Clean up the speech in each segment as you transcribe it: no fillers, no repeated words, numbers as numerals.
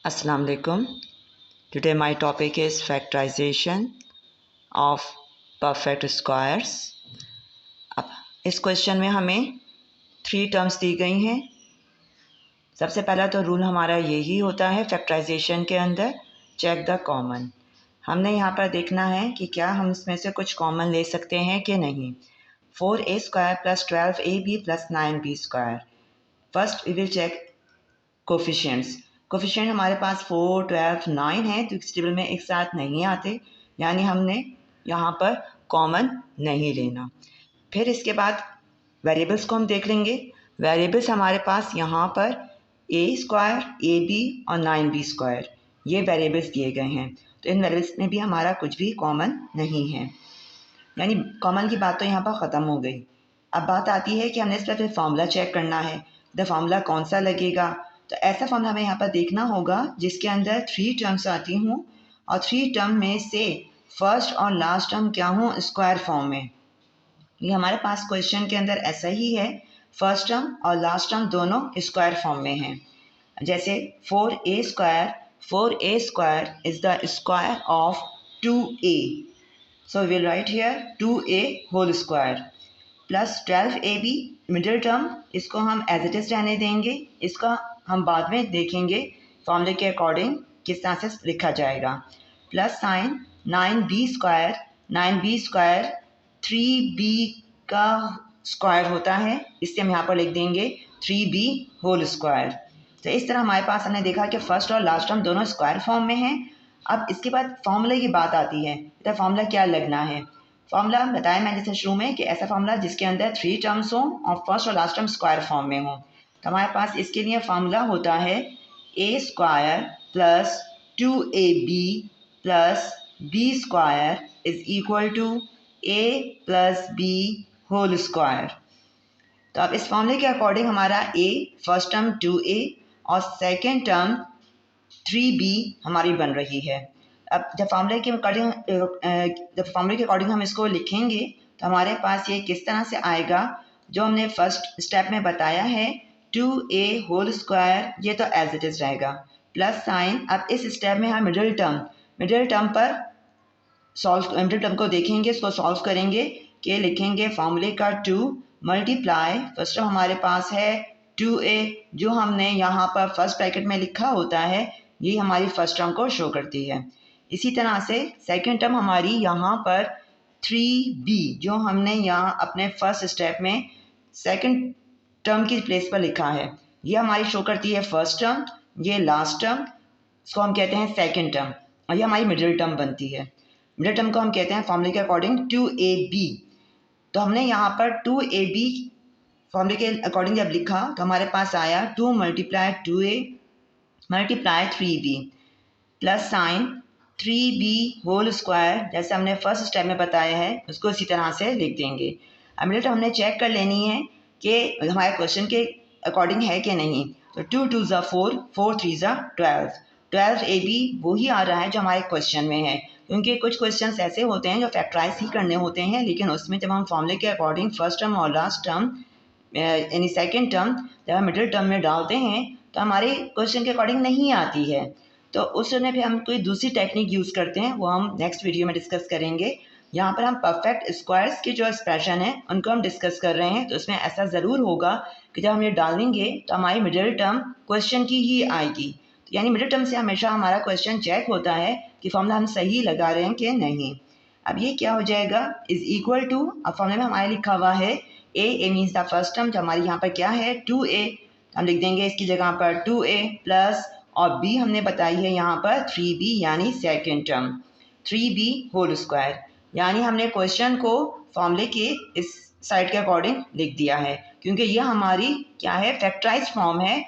Assalamu alaikum. Today my topic is factorization of perfect squares. अब इस question में हमें 3 टर्म्स दी गई हैं। सबसे पहला तो रूल हमारा यही होता है फैक्टराइजेशन के अंदर, चेक द कॉमन। हमने यहाँ पर देखना है कि क्या हम इसमें से कुछ कॉमन ले सकते हैं कि नहीं। 4a² + 12ab + 9b²। First we will check coefficients. Coefficient हमारे पास 4, 12, 9 है, तो इस टेबल में एक साथ नहीं आते, यानी हमने यहाँ पर कॉमन नहीं लेना। फिर इसके बाद वेरिएबल्स को हम देख लेंगे। वेरिएबल्स हमारे पास यहाँ पर a², ab और 9b², ये वेरिएबल्स दिए गए हैं। तो इन वेरिएबल्स में भी हमारा कुछ भी कॉमन नहीं है, यानी कॉमन की बात तो यहाँ पर ख़त्म हो गई। अब बात आती है कि हमने इस पर फिर फार्मूला चेक करना है। तो फार्मूला कौन सा लगेगा, तो ऐसा फार्मूला हमें यहाँ पर देखना होगा जिसके अंदर 3 टर्म्स आती हूँ और 3 टर्म में से फर्स्ट और लास्ट टर्म क्या हो, स्क्वायर फॉर्म में। ये हमारे पास क्वेश्चन के अंदर ऐसा ही है, फर्स्ट टर्म और लास्ट टर्म दोनों स्क्वायर फॉर्म में हैं। जैसे 4a² is the square of 2a, so we will write here 2a whole square plus 12ab middle term, इसको हम एज इट इज रहने देंगे, इसका हम बाद में देखेंगे फॉर्मूले के अकॉर्डिंग किस तरह से लिखा जाएगा। Plus sign 9b², 9b² 3b का स्क्वायर होता है, इससे हम यहाँ पर लिख देंगे 3b होल स्क्वायर। तो इस तरह हमारे पास हमने देखा कि फर्स्ट और लास्ट टर्म दोनों स्क्वायर फॉर्म में हैं। अब इसके बाद फॉर्मूले की बात आती है, तो फॉर्मूला क्या लगना है। फॉर्मूला बताया मैंने जैसे शुरू में कि ऐसा फॉर्मूला जिसके अंदर 3 टर्म्स हों और फर्स्ट और लास्ट टर्म स्क्वायर फॉर्म में हो। तो हमारे पास इसके लिए फॉर्मूला होता है a² + 2ab + b² is equal to a + b whole square. तो अब इस फॉर्मूले के अकॉर्डिंग हमारा a फर्स्ट टर्म 2a और सेकेंड टर्म 3b हमारी बन रही है। अब जब फॉर्मूले के अकॉर्डिंग हम इसको लिखेंगे तो हमारे पास ये किस तरह से आएगा, जो हमने फर्स्ट स्टेप में बताया है 2a होल स्क्वायर, ये तो एज इट इज रहेगा। प्लस साइन, अब इस स्टेप में हम मिडिल टर्म को देखेंगे, इसको सॉल्व करेंगे कि लिखेंगे फॉर्मूले का 2 मल्टीप्लाई, फर्स्ट टर्म हमारे पास है 2a, जो हमने यहाँ पर फर्स्ट ब्रैकेट में लिखा होता है, ये हमारी फर्स्ट टर्म को शो करती है। इसी तरह से सेकंड टर्म हमारी यहाँ पर 3b, जो हमने यहाँ अपने फर्स्ट स्टेप में सेकंड टर्म की प्लेस पर लिखा है, ये हमारी शो करती है फर्स्ट टर्म, ये लास्ट टर्म, इसको हम कहते हैं सेकंड टर्म, और ये हमारी मिडिल टर्म बनती है। मिडिल टर्म को हम कहते हैं फॉर्मूले के अकॉर्डिंग 2ab। तो हमने यहाँ पर 2ab फॉर्मूले के अकॉर्डिंग जब लिखा तो हमारे पास आया 2 × 2a × 3b plus sign 3b whole square, जैसे हमने फर्स्ट स्टेप में बताया है उसको इसी तरह से लिख देंगे। अब मिडिल टर्म हमने चेक कर लेनी है कि हमारे क्वेश्चन के अकॉर्डिंग है कि नहीं। तो 2 × 2 = 4, 4 × 3 = 12, 12ab वही आ रहा है जो हमारे क्वेश्चन में है, क्योंकि कुछ क्वेश्चंस ऐसे होते हैं जो फैक्टराइज ही करने होते हैं, लेकिन उसमें जब हम फॉर्मूले के अकॉर्डिंग फर्स्ट टर्म और लास्ट टर्म यानी सेकेंड टर्म जब हम मिडिल टर्म में डालते हैं तो हमारे क्वेश्चन के अकॉर्डिंग नहीं आती है। तो उस समय फिर हम कोई दूसरी टेक्निक यूज़ करते हैं, वो हम नेक्स्ट वीडियो में डिस्कस करेंगे। यहाँ पर हम परफेक्ट स्क्वायर्स की जो एक्सप्रेशन है उनको हम डिस्कस कर रहे हैं, तो उसमें ऐसा ज़रूर होगा कि जब हम ये डालेंगे तो हमारी मिडिल टर्म क्वेश्चन की ही आएगी। तो यानी मिडिल टर्म से हमेशा हमारा क्वेश्चन चेक होता है कि फॉर्मूला हम सही लगा रहे हैं कि नहीं। अब ये क्या हो जाएगा, इज इक्वल टू, अब फॉर्मूले में हमारे लिखा हुआ है ए मीन्स द फर्स्ट टर्म, जो हमारी यहाँ पर क्या है 2a, हम लिख देंगे इसकी जगह पर 2a प्लस, और b हमने बताई है यहाँ पर 3b यानी second term 3b whole square, यानी हमने क्वेश्चन को फॉर्मूले के इस साइड के अकॉर्डिंग लिख दिया है, क्योंकि यह हमारी क्या है फैक्टराइज फॉर्म है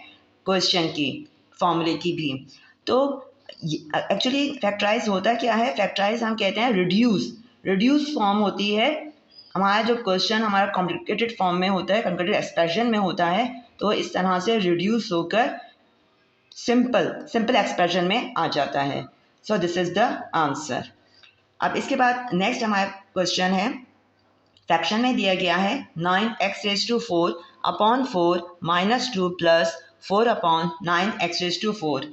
क्वेश्चन की, फॉर्मूले की भी। तो एक्चुअली फैक्टराइज होता क्या है, फैक्टराइज हम कहते हैं रिड्यूस फॉर्म होती है। हमारा जो क्वेश्चन हमारा कॉम्प्लिकेटेड फॉर्म में होता है, कॉम्प्लिकेटेड एक्सप्रेशन में होता है, तो इस तरह से रिड्यूस होकर सिंपल एक्सप्रेशन में आ जाता है। सो दिस इज द आंसर। अब इसके बाद नेक्स्ट हमारा क्वेश्चन है, फ्रैक्शन में दिया गया है 9x⁴ अपॉन 4 - 2 + 4 अपॉन 9x⁴।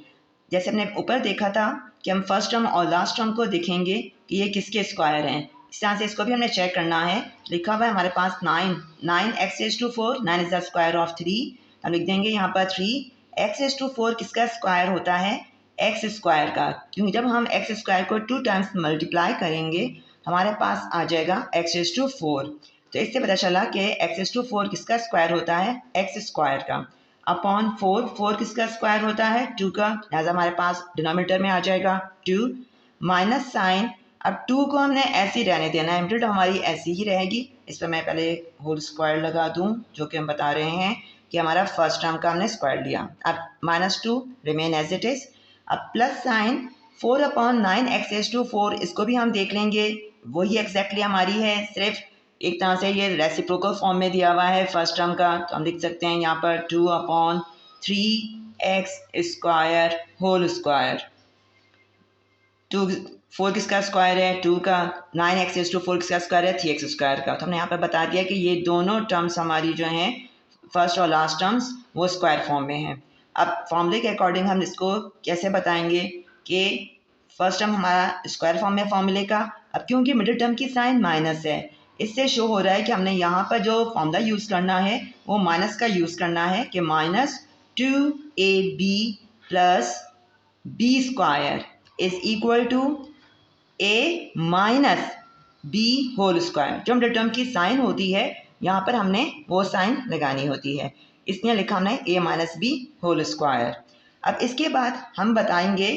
जैसे हमने ऊपर देखा था कि हम फर्स्ट टर्म और लास्ट टर्म को देखेंगे कि ये किसके स्क्वायर हैं। इस तरह से इसको भी हमने चेक करना है। लिखा हुआ है हमारे पास 9x⁴, 9 is the square of 3। हम लिख देंगे यहाँ पर 3x⁴ किसका स्क्वायर होता है, एक्स स्क्वायर का, क्योंकि जब हम एक्स स्क्वायर को 2 टाइम्स मल्टीप्लाई करेंगे हमारे पास आ जाएगा x⁴। तो इससे पता चला कि x⁴ किसका स्क्वायर होता है, एक्स स्क्वायर का, अपॉन 4 किसका स्क्वायर होता है, 2 का, लिहाजा हमारे पास डिनोमिनेटर में आ जाएगा 2 माइनस साइन। अब 2 को हमने ऐसे ही रहने देना है, मिडिल हमारी ऐसी ही रहेगी। इस पर मैं पहले होल स्क्वायर लगा दूं, जो कि हम बता रहे हैं कि हमारा फर्स्ट टर्म का हमने स्क्वायर लिया। अब -2 रिमेन एज इट इज़। अब प्लस साइन 4/9x⁴, इसको भी हम देख लेंगे, वही एग्जैक्टली हमारी है, सिर्फ एक तरह से ये रेसिप्रोकल फॉर्म में दिया हुआ है फर्स्ट टर्म का। तो हम लिख सकते हैं यहाँ पर 2/3x² होल स्क्वायर। 4 किसका स्क्वायर है, 2 का, 9x⁴ किसका स्क्वायर है, 3x² का। तो हमने यहाँ पर बता दिया कि ये दोनों टर्म्स हमारी जो हैं फर्स्ट और लास्ट टर्म्स वो स्क्वायर फॉर्म में हैं। अब फॉर्मूले के अकॉर्डिंग हम इसको कैसे बताएंगे कि फर्स्ट टर्म हमारा स्क्वायर फॉर्म में फॉर्मूले का। अब क्योंकि मिडिल टर्म की साइन माइनस है, इससे शो हो रहा है कि हमने यहाँ पर जो फॉर्मूला यूज़ करना है वो माइनस का यूज़ करना है कि -2ab + b² is equal to a minus b whole square. जो मिडिल टर्म की साइन होती है यहाँ पर हमने वो साइन लगानी होती है, इसलिए लिखा हमने a - b होल स्क्वायर। अब इसके बाद हम बताएंगे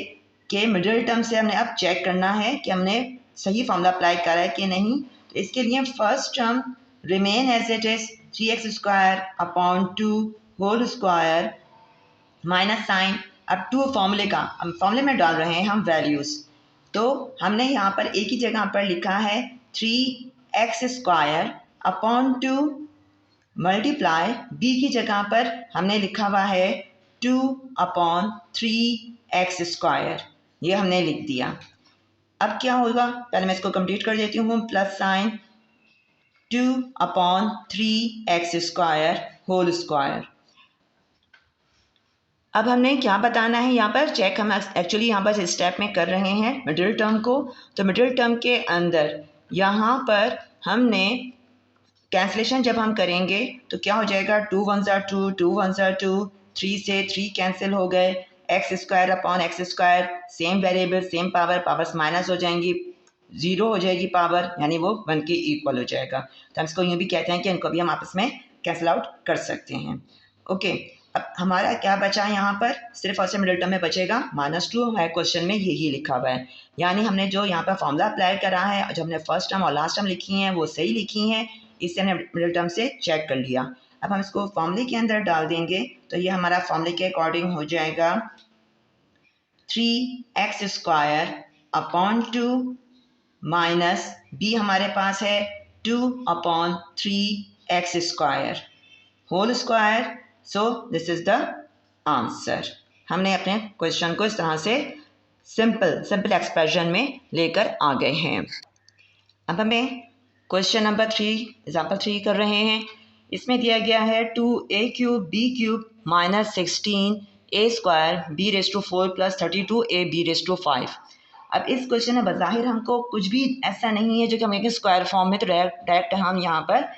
कि मिडिल टर्म से हमने अब चेक करना है कि हमने सही फॉर्मूला अप्लाई करा है कि नहीं। तो इसके लिए first term remain as it is 3x² upon 2 whole square minus sign. अब 2 फॉर्मूले का, हम फॉर्मूले में डाल रहे हैं हम वैल्यूज़, तो हमने यहाँ पर एक ही जगह पर लिखा है 3x² अपॉन 2 मल्टीप्लाई b की जगह पर हमने लिखा हुआ है 2/3x²। ये हमने लिख दिया। अब क्या होगा, पहले मैं इसको कंप्लीट कर देती हूँ। Plus sign 2/3x² whole square. अब हमने क्या बताना है यहाँ पर चेक, हम एक्चुअली यहाँ पर स्टेप में कर रहे हैं मिडिल टर्म को। तो मिडिल टर्म के अंदर यहाँ पर हमने कैंसलेशन जब हम करेंगे तो क्या हो जाएगा, 2 1s are 2, 2 1s are 2, 3 से 3 कैंसिल हो गए, x² upon x², same variable same power, powers minus हो जाएंगी, 0 हो जाएगी पावर, यानी वो 1 के इक्वल हो जाएगा। तो हम इसको यूँ भी कहते हैं कि इनको भी हम आपस में कैंसिल आउट कर सकते हैं। ओके, अब हमारा क्या बचा यहाँ पर, सिर्फ और सिर्फ मिडिल टर्म में बचेगा -2। हमारे क्वेश्चन में यही लिखा हुआ है, यानी हमने जो यहाँ पर फॉर्मूला अप्लाई करा है, जो हमने फर्स्ट टर्म और लास्ट टर्म लिखी हैं वो सही लिखी हैं, इससे हमने मिडिल टर्म से चेक कर लिया। अब हम इसको फॉर्मूले के अंदर डाल देंगे तो ये हमारा फॉर्मूले के अकॉर्डिंग हो जाएगा 3x² अपॉन 2 माइनस b हमारे पास है 2/3x² whole square. So this is the answer. हमने अपने क्वेश्चन को इस तरह से सिंपल एक्सप्रेशन में लेकर आ गए हैं। अब हमें क्वेश्चन नंबर 3 एग्जाम्पल 3 कर रहे हैं। इसमें दिया गया है 2a³ b³ -16a² b⁴ + 32ab⁵ अब इस क्वेश्चन में बज़ाहिर हमको कुछ भी ऐसा नहीं है जो कि हम स्क्वायर फॉर्म में, तो डायरेक्ट हम यहाँ पर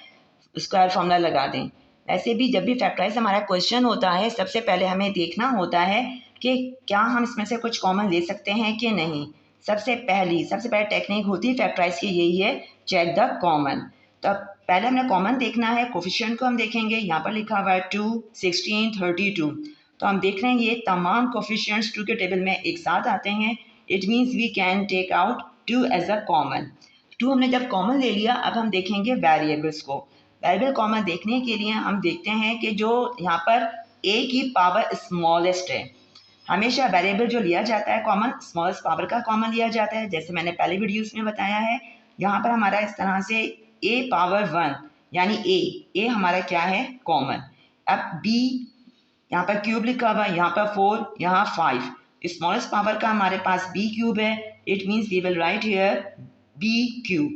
स्क्वायर फॉर्मूला लगा दें। ऐसे भी जब भी फैक्टराइज हमारा क्वेश्चन होता है, सबसे पहले हमें देखना होता है कि क्या हम इसमें से कुछ कॉमन ले सकते हैं कि नहीं। सबसे पहले टेक्निक होती है फैक्टराइज की, यही है चेक द कॉमन। तो पहले हमने कॉमन देखना है, कोफिशिएंट को हम देखेंगे। यहाँ पर लिखा हुआ है 2, 16, 32। तो हम देख रहे हैं ये तमाम कोफिशिएंट्स 2 के टेबल में एक साथ आते हैं। It means we can take out 2 as a common. 2 हमने जब कॉमन ले लिया, अब हम देखेंगे वेरिएबल्स को। वेरिएबल कॉमन देखने के लिए हम देखते हैं कि जो यहाँ पर a की पावर स्मॉलेस्ट है, हमेशा वेरिएबल जो लिया जाता है कॉमन, स्मॉलेस्ट पावर का कॉमन लिया जाता है। जैसे मैंने पहले वीडियोस में बताया है, यहाँ पर हमारा इस तरह से a⁴ यानी a हमारा क्या है, कॉमन। अब b यहाँ पर क्यूब लिखा हुआ है, यहाँ पर 4, यहाँ 5, स्मॉलेस्ट पावर का हमारे पास b³ है। It means we will write here b³।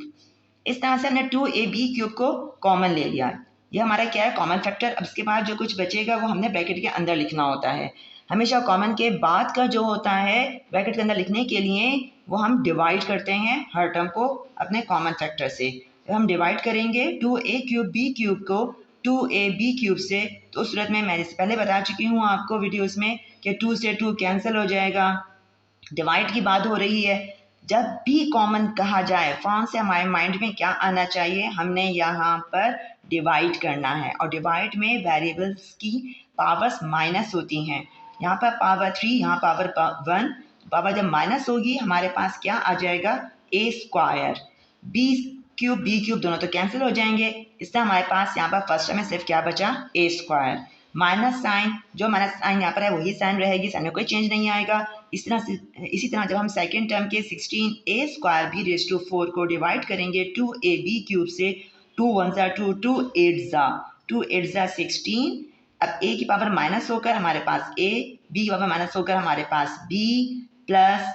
इस तरह से हमने 2ab³ को कॉमन ले लिया। ये हमारा क्या है, कॉमन फैक्टर। अब इसके बाद जो कुछ बचेगा वो हमने ब्रैकेट के अंदर लिखना होता है। हमेशा कॉमन के बाद का जो होता है ब्रैकेट के अंदर लिखने के लिए वो हम डिवाइड करते हैं हर टर्म को अपने कॉमन फैक्टर से। जब हम डिवाइड करेंगे 2a³ b³ को 2ab³ से, तो उस सूरत में मैंने पहले बता चुकी हूँ आपको वीडियोस में कि 2 से 2 कैंसिल हो जाएगा। डिवाइड की बात हो रही है, जब भी कॉमन कहा जाए फॉर्म से हमारे माइंड में क्या आना चाहिए, हमने यहाँ पर डिवाइड करना है और डिवाइड में वेरिएबल्स की पावर्स माइनस होती हैं। यहाँ पर पावर 3, यहाँ पावर 1, पावर जब माइनस होगी हमारे पास क्या आ जाएगा a²। b³ b³ दोनों तो कैंसिल हो जाएंगे, इससे हमारे पास यहाँ पर फर्स्ट में सिर्फ क्या बचा a²। माइनस साइन, जो माइनस साइन यहाँ पर है वही साइन रहेगी, साइन में कोई चेंज नहीं आएगा। इसी तरह जब हम सेकेंड टर्म के 16a² भी रेज़ टू 4 को डिवाइड करेंगे 2ab³ से, 2 1 ज़ा 2, 2 8 ज़ा 16। अब a की पावर माइनस होकर हमारे पास a, b की पावर माइनस होकर हमारे पास b, प्लस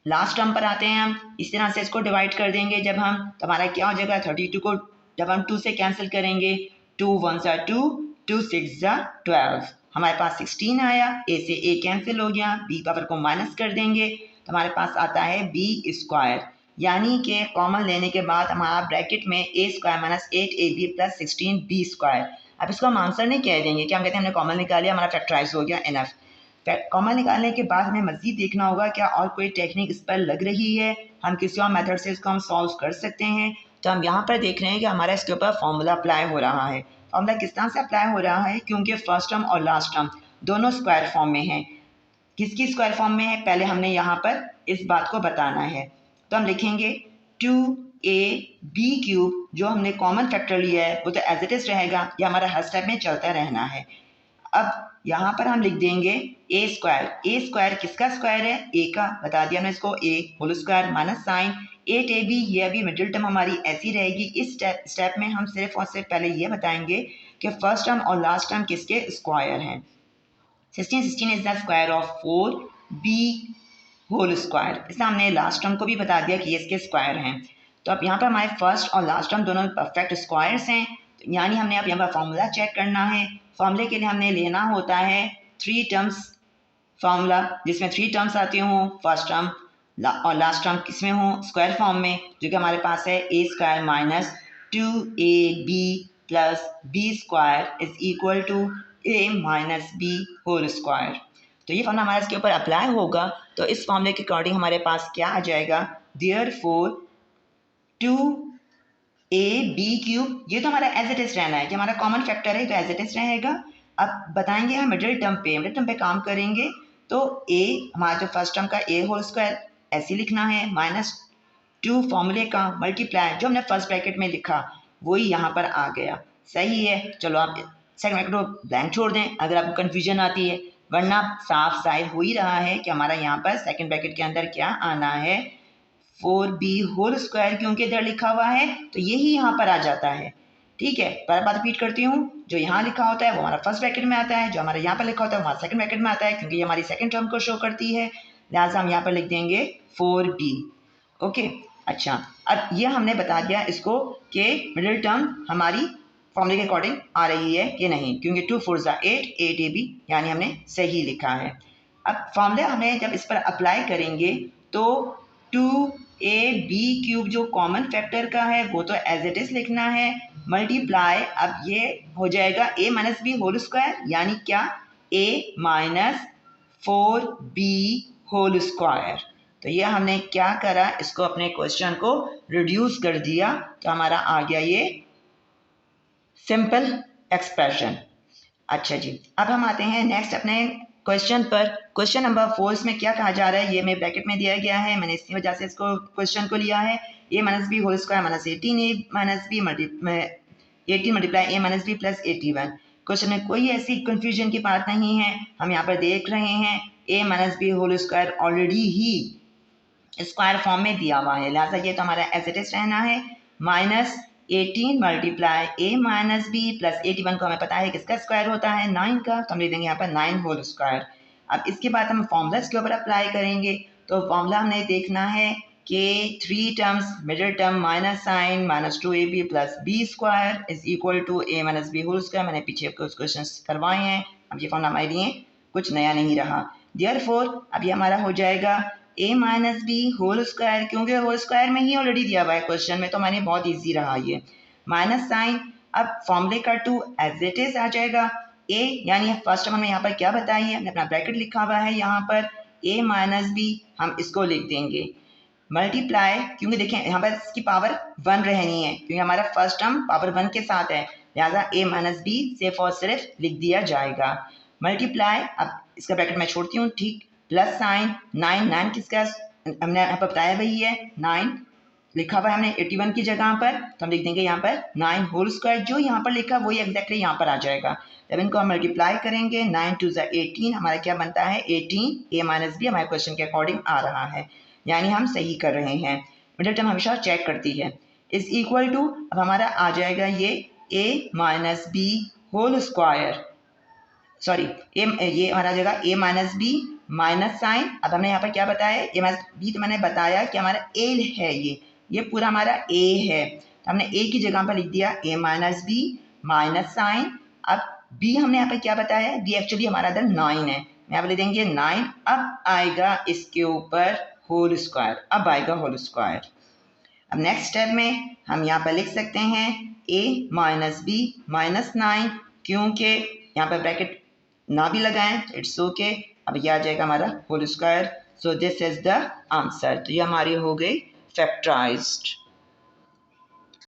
लास्ट टर्म पर आते हैं हम। इस तरह से इसको डिवाइड कर देंगे जब हम, तो हमारा क्या हो जाएगा 32 को जब हम 2 से कैंसिल करेंगे, 2 1 ज़ा 2, 2 6 ज़ा 12, हमारे पास 16 आया। a से a कैंसिल हो गया, b पावर को माइनस कर देंगे तो हमारे पास आता है b²। यानी कि कॉमन लेने के बाद हमारा ब्रैकेट में a² minus 8ab plus 16b²। अब इसको हम आंसर नहीं कह देंगे कि हम कहते हैं हमने कॉमन निकाल लिया, हमारा फैक्टराइज हो गया, इनफ। कॉमन निकालने के बाद हमें मज़ीद देखना होगा क्या और कोई टेक्निक इस पर लग रही है, हम किसी और मेथड से इसको हम सॉल्व कर सकते हैं। तो हम यहाँ पर देख रहे हैं कि हमारा इसके ऊपर फॉर्मूला अप्लाई हो रहा है। फॉर्मूला किस तरह से अप्लाई हो रहा है, क्योंकि फर्स्ट टर्म और लास्ट टर्म दोनों स्क्वायर फॉर्म में है। किसकी स्क्वायर फॉर्म में है, पहले हमने यहाँ पर इस बात को बताना है। तो हम लिखेंगे 2ab³ जो हमने कॉमन फैक्टर लिया है वो तो एज इट इज रहेगा, यह हमारा हर स्टेप में चलता रहना है। अब यहाँ पर हम लिख देंगे a²। किसका स्क्वायर है, a का, बता दिया हमने इसको, a² माइनस साइन 8ab, ये अभी मिडिल टर्म हमारी ऐसी रहेगी। इस स्टेप में हम सिर्फ और सिर्फ पहले ये बताएंगे कि फर्स्ट टर्म और लास्ट टर्म किसके स्क्वायर हैं। 16 is the square of 4b whole square, इसलिए हमने लास्ट टर्म को भी बता दिया कि ये इसके स्क्वायर हैं। तो अब यहाँ पर हमारे फर्स्ट और लास्ट टर्म दोनों परफेक्ट स्क्वायर्स हैं, यानी हमने अब यहाँ पर फॉर्मूला चेक करना है। फॉर्मूले के लिए हमने लेना होता है 3 टर्म्स फार्मूला, जिसमें 3 टर्म्स आती हों, फर्स्ट टर्म और लास्ट टर्म किसमें हो, स्क्वायर फॉर्म में, जो कि हमारे पास है a² minus 2ab plus b² is equal to a minus b whole square. तो ये फॉर्मूला हमारा इसके ऊपर अप्लाई होगा। तो इस फॉर्मूले के अकॉर्डिंग हमारे पास क्या आ जाएगा, देयरफॉर 2ab³, ये तो हमारा एज इट इज रहना है, कि हमारा कॉमन फैक्टर है तो एज इट इज रहेगा। अब बताएंगे हम मिडिल टर्म पे काम करेंगे। तो a हमारा जो फर्स्ट टर्म का a होल स्क्वायर ऐसे लिखना है, माइनस 2 फॉर्मूले का मल्टीप्लाई जो हमने फर्स्ट ब्रैकेट में लिखा वही यहाँ पर आ गया। सही है, चलो आप सेकंड ब्रैकेट को ब्लैंक छोड़ दें अगर आपको कन्फ्यूजन आती है, वरना साफ जाहिर हो ही रहा है कि हमारा यहाँ पर सेकंड ब्रैकेट के अंदर क्या आना है, 4b होल स्क्वायर, क्योंकि इधर लिखा हुआ है तो यही यहाँ पर आ जाता है। ठीक है, बार बार रिपीट करती हूँ, जो यहाँ लिखा होता है वो हमारा फर्स्ट ब्रैकेट में आता है, जो हमारे यहाँ पर लिखा होता है वो हमारा सेकंड ब्रैकेट में आता है, क्योंकि ये हमारी सेकंड टर्म को शो करती है, लिहाजा हम यहाँ पर लिख देंगे 4b। ओके, अच्छा, अब ये हमने बता दिया इसको कि मिडिल टर्म हमारी फॉर्मूले के अकॉर्डिंग आ रही है कि नहीं, क्योंकि 2 4 ज़ा 8, 8ab यानी हमने सही लिखा है। अब फॉर्मूला हमें जब इस पर अप्लाई करेंगे तो 2ab³ जो कॉमन फैक्टर का है वो तो एज इट इज लिखना है, मल्टीप्लाई, अब ये हो जाएगा a minus B whole square, यानी क्या a minus 4b whole square. तो ये हमने क्या करा, इसको अपने क्वेश्चन को रिड्यूस कर दिया, तो हमारा आ गया ये सिंपल एक्सप्रेशन। अच्छा जी, अब हम आते हैं नेक्स्ट अपने क्वेश्चन पर। क्वेश्चन नंबर 4 इसमें क्या कहा जा रहा है, ये मैं ब्रैकेट में दिया गया है, मैंने इसी वजह से इसको क्वेश्चन को लिया है। a minus B whole square minus 18a minus B 18 multiply a minus B plus 81। Question में कोई ऐसी कंफ्यूजन की बात नहीं है, हम यहाँ पर देख रहे हैं a minus B whole square already ही स्क्वायर फॉर्म में दिया हुआ है, लिहाजा ये तो हमारा एज इट इज रहना है, minus 18 multiply a minus B plus 81 को हमें पता है किसका स्क्वायर होता है, 9 का, तो हम लिख देंगे यहाँ पर 9 होल स्क्वायर। अब इसके बाद हम फॉर्मूला इसके ऊपर अप्लाई करेंगे। तो फॉर्मूला हमने देखना है कि 3 terms middle term minus sign minus 2ab plus b² is equal to a minus B whole square. मैंने पीछे आपको क्वेश्चन करवाए हैं, अब ये फॉर्मूला हमारे लिए कुछ नया नहीं रहा। देयरफॉर अब ये हमारा हो जाएगा a minus B whole square, क्योंकि होल स्क्वायर में ही ऑलरेडी दिया हुआ है क्वेश्चन में, तो मैंने बहुत ईजी रहा ये। माइनस साइन, अब फॉर्मूले का 2 एज इट इज आ जाएगा। a यानी फर्स्ट हमने यहाँ पर क्या बताई है, हमने अपना ब्रैकेट लिखा हुआ है यहाँ पर a माइनस बी, हम इसको लिख देंगे मल्टीप्लाई, क्योंकि देखें यहाँ पर इसकी पावर 1 रहनी है, क्योंकि हमारा फर्स्ट टर्म पावर 1 के साथ है, लिहाजा a माइनस बी सिर्फ और सिर्फ लिख दिया जाएगा। मल्टीप्लाई, अब इसका ब्रैकेट मैं छोड़ती हूँ, ठीक, प्लस साइन 9 किसका हमने यहाँ पर बताया वही है 9 लिखा हुआ है हमने 81 की जगह पर, तो हम लिख देंगे यहाँ पर 9 होल स्क्वायर, जो यहाँ पर लिखा वही एग्जैक्टली यहाँ पर आ जाएगा। जब इनको हम मल्टीप्लाई करेंगे 9 2 18, हमारा क्या बनता है 18, a माइनस बी हमारे क्वेश्चन के अकॉर्डिंग आ रहा है, यानी हम सही कर रहे हैं। मिडिल टर्म हमेशा चेक करती है। इज इक्वल टू, अब हमारा आ जाएगा ये a minus B whole square, sorry ये हमारा आ जाएगा a minus B minus sign, अब हमने यहाँ पर क्या बताया a माइनस बी, तो मैंने बताया कि हमारा a है, ये पूरा हमारा a है, तो हमने a की जगह पर लिख दिया a minus B minus sign. अब b हमने यहाँ पर क्या बताया, b एक्चुअली हमारा इधर 9 है, यहाँ पर लिख देंगे 9, अब आएगा इसके ऊपर होल स्क्वायर, अब आएगा होल स्क्वायर। अब नेक्स्ट स्टेप में हम यहाँ पर लिख सकते हैं a माइनस बी माइनस 9, क्योंकि यहाँ पर ब्रैकेट ना भी लगाएं इट्स ओके। अब ये आ जाएगा हमारा whole square, so this is the answer, तो ये हमारी हो गई फैक्टराइज्ड।